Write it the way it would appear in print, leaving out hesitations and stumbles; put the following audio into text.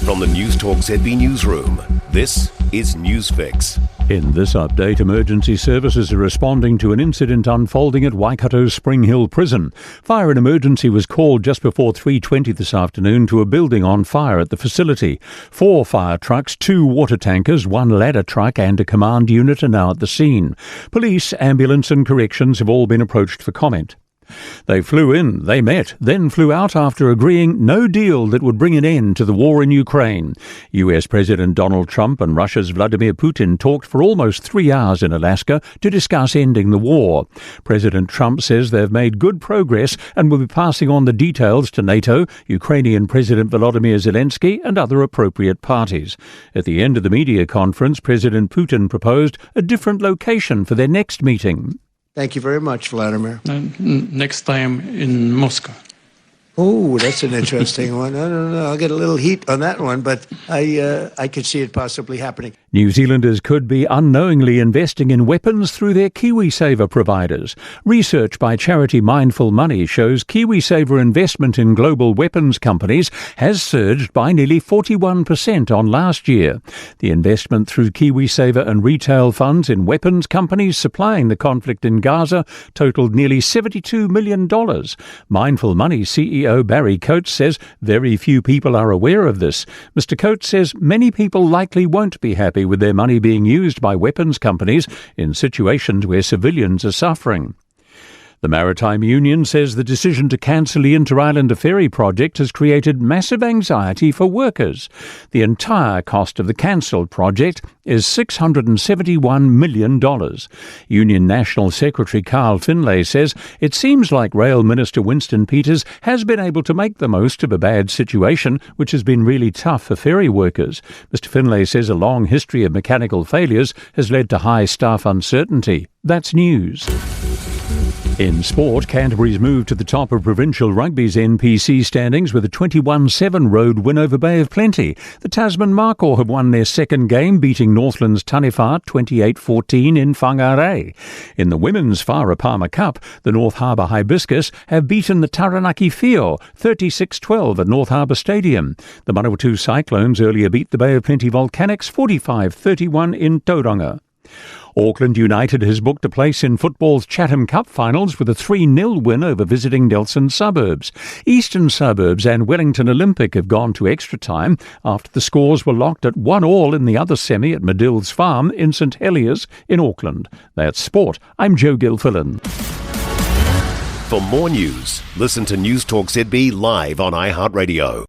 From the Newstalk ZB newsroom, this is Newsfix. In this update, emergency services are responding to an incident unfolding at Waikato's Spring Hill Prison. Fire and emergency was called just before 3:20 this afternoon to a building on fire at the facility. 4 fire trucks, 2 water tankers, 1 ladder truck and a command unit are now at the scene. Police, ambulance and corrections have all been approached for comment. They flew in, they met, then flew out after agreeing no deal that would bring an end to the war in Ukraine. US President Donald Trump and Russia's Vladimir Putin talked for almost 3 hours in Alaska to discuss ending the war. President Trump says they've made good progress and will be passing on the details to NATO, Ukrainian President Volodymyr Zelensky and other appropriate parties. At the end of the media conference, President Putin proposed a different location for their next meeting. Thank you very much, Vladimir. Next time in Moscow. Oh, that's an interesting one. I don't know. I'll get a little heat on that one, but I could see it possibly happening. New Zealanders could be unknowingly investing in weapons through their KiwiSaver providers. Research by charity Mindful Money shows KiwiSaver investment in global weapons companies has surged by nearly 41% on last year. The investment through KiwiSaver and retail funds in weapons companies supplying the conflict in Gaza totaled nearly $72 million. Mindful Money CEO Barry Coates says very few people are aware of this. Mr. Coates says many people likely won't be happy with their money being used by weapons companies in situations where civilians are suffering. The Maritime Union says the decision to cancel the Inter-Islander ferry project has created massive anxiety for workers. The entire cost of the cancelled project is $671 million. Union National Secretary Carl Finlay says it seems like Rail Minister Winston Peters has been able to make the most of a bad situation which has been really tough for ferry workers. Mr. Finlay says a long history of mechanical failures has led to high staff uncertainty. That's news. In sport, Canterbury's moved to the top of provincial rugby's NPC standings with a 21-7 road win over Bay of Plenty. The Tasman Markhor have won their second game, beating Northland's Taniwha 28-14 in Whangarei. In the women's Farah Palmer Cup, the North Harbour Hibiscus have beaten the Taranaki Whio 36-12 at North Harbour Stadium. The Manawatu Cyclones earlier beat the Bay of Plenty Volcanics 45-31 in Tauranga. Auckland United has booked a place in football's Chatham Cup finals with a 3-0 win over visiting Nelson Suburbs. Eastern Suburbs and Wellington Olympic have gone to extra time after the scores were locked at 1-1 in the other semi at Medill's Farm in St Heliers in Auckland. That's sport. I'm Joe Gilfillan. For more news, listen to Newstalk ZB live on iHeartRadio.